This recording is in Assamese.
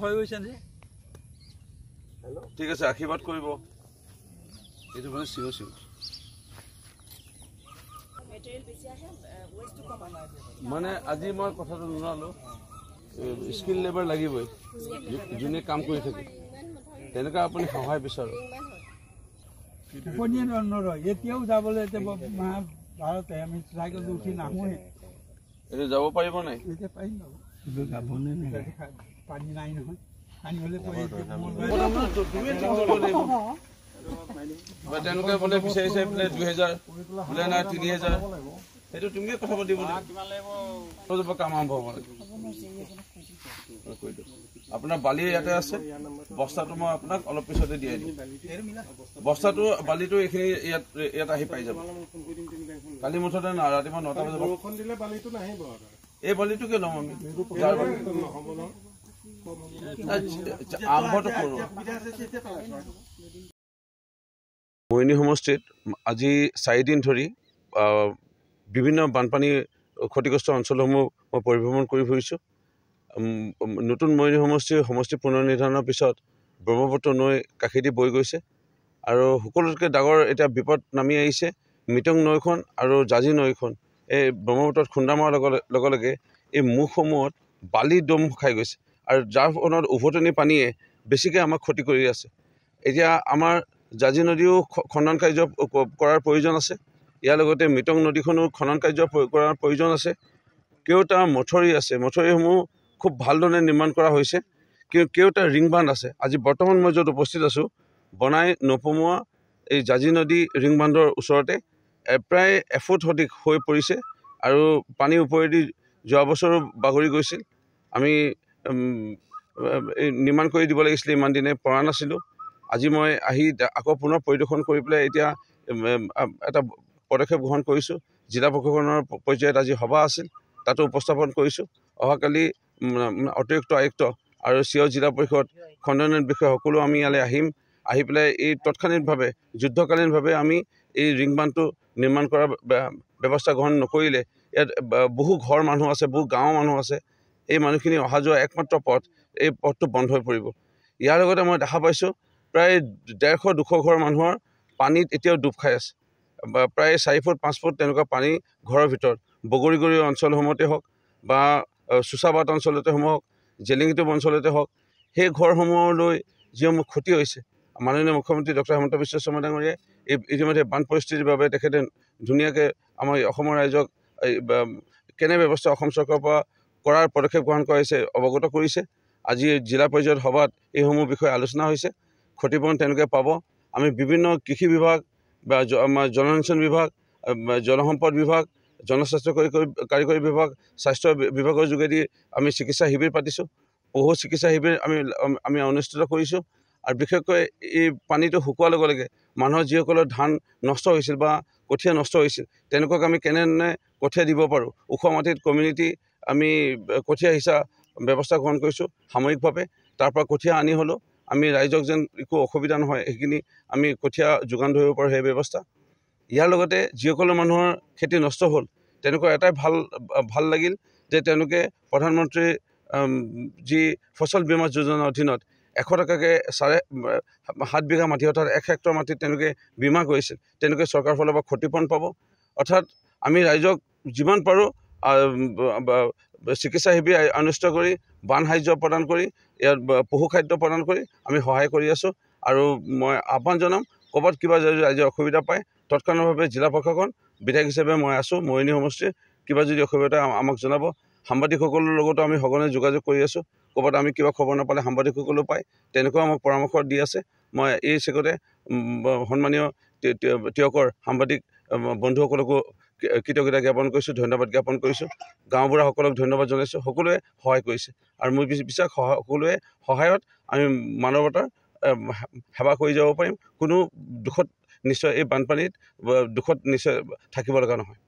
ভয় হৈছে যে ঠিক আছে আশীৰ্বাদ কৰিব এইটো মানে চিও চিও মানে আজি মই কথাটো জনালো স্কিল লেবাৰ লাগিবই যোনে কাম কৰি থাকে তেনেকুৱা আপুনি সহায় বিচাৰো এতিয়াও যাবলৈ ভাৰতে আমি চাইকেল উঠি নাহোৱে এতিয়া যাব পাৰিব নাই এতিয়া পাৰিম যাবনে পানী নাই নহয় পানী হ'লে তেওঁলোকে বোলে বিচাৰিছে বোলে 2000 বোলে নাই 3000 সেইটো তুমিয়ে কথা পাতিব কাম আৰম্ভ হ'ব আপোনাৰ বালি ইয়াতে আছে বস্তাটো মই আপোনাক অলপ পিছতে দিয়াই দিম বস্তাটো বালিটো এইখিনি ইয়াত আহি পাই যাব কালি মুঠতে ৰাতিপুৱা 9টা বজাত বৰষুণ দিলে বালিটো নাহিব এই বালিটোকে ল'ম আমি আৰম্ভটো কৰোঁ মৰিয়নি সমষ্টিত আজি 4 দিন ধৰি বিভিন্ন বানপানী ক্ষতিগ্ৰস্ত অঞ্চলসমূহ মই পৰিভ্ৰমণ কৰি ফুৰিছোঁ নতুন মৰিয়নি সমষ্টি পুনৰ্নিৰ্ধাৰণৰ পিছত ব্ৰহ্মপুত্ৰ নৈ কাষেদি বৈ গৈছে আৰু সকলোতকৈ ডাঙৰ এতিয়া বিপদ নামি আহিছে মিটং নৈখন আৰু জাজি নৈখন এই ব্ৰহ্মপুত্ৰত খুন্দা মৰাৰ লগে লগে এই মুখসমূহত বালি দম খাই গৈছে আৰু যাৰ ফলত উভতনি পানীয়ে বেছিকৈ আমাক ক্ষতি কৰি আছে এতিয়া আমাৰ জাজি নদীও খনন কাৰ্য কৰাৰ প্ৰয়োজন আছে ইয়াৰ লগতে মিটং নদীখনো খনন কাৰ্য কৰাৰ প্ৰয়োজন আছে কেওটা মথৰি আছে মথৰিসমূহ খুব ভালদৰে নিৰ্মাণ কৰা হৈছে কেওটা ৰিং বান্ধ আছে আজি বৰ্তমান মই য'ত উপস্থিত আছোঁ বনাই নপমোৱা এই জাজি নদী ৰিং বান্ধৰ ওচৰতে প্ৰায় এফুট সঠিক হৈ পৰিছে আৰু পানীৰ ওপৰেদি যোৱা বছৰো বাগৰি গৈছিল আমি নিৰ্মাণ কৰি দিব লাগিছিলে ইমান দিনে পৰা নাছিলোঁ আজি মই আহি আকৌ পুনৰ পৰিদৰ্শন কৰি পেলাই এতিয়া এটা পদক্ষেপ গ্ৰহণ কৰিছোঁ জিলা প্ৰশাসনৰ পৰ্যায়ত আজি সভা আছিল তাতো উপস্থাপন কৰিছোঁ অহাকালি অতিৰিক্ত আয়ুক্ত আৰু চিঅ' জিলা পৰিষদ খণ্ডায়ন বিষয়া সকলো আমি ইয়ালৈ আহিম আহি পেলাই এই তৎক্ষণিকভাৱে যুদ্ধকালীনভাৱে আমি এই ৰিং বান্ধটো নিৰ্মাণ কৰাৰ ব্যৱস্থা গ্ৰহণ নকৰিলে ইয়াত বহু ঘৰ মানুহ আছে বহু গাঁৱৰ মানুহ আছে এই মানুহখিনি অহা যোৱা একমাত্ৰ পথ এই পথটো বন্ধ হৈ পৰিব ইয়াৰ লগতে মই দেখা পাইছোঁ প্ৰায় 150-200 ঘৰ মানুহৰ পানীত এতিয়াও ডুব খাই আছে প্ৰায় 4 ফুট 5 ফুট তেনেকুৱা পানী ঘৰৰ ভিতৰত বগৰীগুৰি অঞ্চলসমূহতে হওক বা চুচাবাট অঞ্চলতে হওক জেলিঙিটোপ অঞ্চলতে হওক সেই ঘৰসমূহলৈ যিসমূহ ক্ষতি হৈছে মাননীয় মুখ্যমন্ত্ৰী ডক্টৰ হিমন্ত বিশ্ব শৰ্মা ডাঙৰীয়াই ইতিমধ্যে বান পৰিস্থিতিৰ বাবে তেখেতে ধুনীয়াকৈ আমাৰ অসমৰ ৰাইজক কেনে ব্যৱস্থা অসম চৰকাৰৰ পৰা কৰাৰ পদক্ষেপ গ্ৰহণ কৰিছে অৱগত কৰিছে আজি জিলা পৰ্যায়ত সভাত এইসমূহ বিষয়ে আলোচনা হৈছে ক্ষতিপূৰণ তেওঁলোকে পাব আমি বিভিন্ন কৃষি বিভাগ বা আমাৰ জনসিঞ্চন বিভাগ জলসম্পদ বিভাগ জনস্বাস্থ্য কাৰিকৰী বিভাগ স্বাস্থ্য বিভাগৰ যোগেদি আমি চিকিৎসা শিবিৰ পাতিছোঁ পশু চিকিৎসা শিবিৰ আমি অনুষ্ঠিত কৰিছোঁ আৰু বিশেষকৈ এই পানীটো শুকোৱাৰ লগে লগে মানুহৰ যিসকলৰ ধান নষ্ট হৈছিল বা কঠীয়া নষ্ট হৈছিল তেনেকুৱাক আমি কেনেধৰণে কঠীয়া দিব পাৰোঁ ওখ মাটিত কমিউনিটি আমি কঠীয়া সিঁচা ব্যৱস্থা গ্ৰহণ কৰিছোঁ সাময়িকভাৱে তাৰ পৰা কঠীয়া আনি হ'লেও আমি ৰাইজক যেন একো অসুবিধা নহয় সেইখিনি আমি কঠীয়া যোগান ধৰিব পাৰোঁ সেই ব্যৱস্থা ইয়াৰ লগতে যিসকলৰ মানুহৰ খেতি নষ্ট হ'ল তেনেকুৱা এটাই ভাল লাগিল যে তেওঁলোকে প্ৰধানমন্ত্ৰী যি ফচল বীমা যোজনাৰ অধীনত 100 টকাকৈ 7.5 বিঘা মাটি অৰ্থাৎ 1 হেক্টৰ মাটিত তেওঁলোকে বীমা কৰিছিল তেওঁলোকে চৰকাৰৰ ফালৰ পৰা ক্ষতিপূৰণ পাব অৰ্থাৎ আমি ৰাইজক যিমান পাৰোঁ চিকিৎসা শিবিৰ অনুষ্ঠিত কৰি বান সাহায্য প্ৰদান কৰি ইয়াত পশু খাদ্য প্ৰদান কৰি আমি সহায় কৰি আছোঁ আৰু মই আহ্বান জনাম ক'ৰবাত কিবা যদি ৰাইজে অসুবিধা পায় তৎক্ষণাৎভাৱে জিলা প্ৰশাসন বিধায়ক হিচাপে মই আছোঁ মৰিয়নি সমষ্টিৰ কিবা যদি অসুবিধা আমাক জনাব সাংবাদিকসকলৰ লগতো আমি সঘনে যোগাযোগ কৰি আছোঁ ক'ৰবাত আমি কিবা খবৰ নাপালে সাংবাদিকসকলেও পায় তেনেকুৱা আমাক পৰামৰ্শ দি আছে মই এই চেগতে সন্মানীয় তিয়কৰ সাংবাদিক বন্ধুসকলকো কৃতজ্ঞতা জ্ঞাপন কৰিছোঁ ধন্যবাদ জ্ঞাপন কৰিছোঁ গাঁওবুঢ়াসকলক ধন্যবাদ জনাইছোঁ সকলোৱে সহায় কৰিছে আৰু মোৰ বিশ্বাস সকলোৱে সহায়ত আমি মানৱতাৰ সেৱা কৰি যাব পাৰিম কোনো দুখত নিশ্চয় এই বানপানীত দুখত নিশ্চয় থাকিব লগা নহয়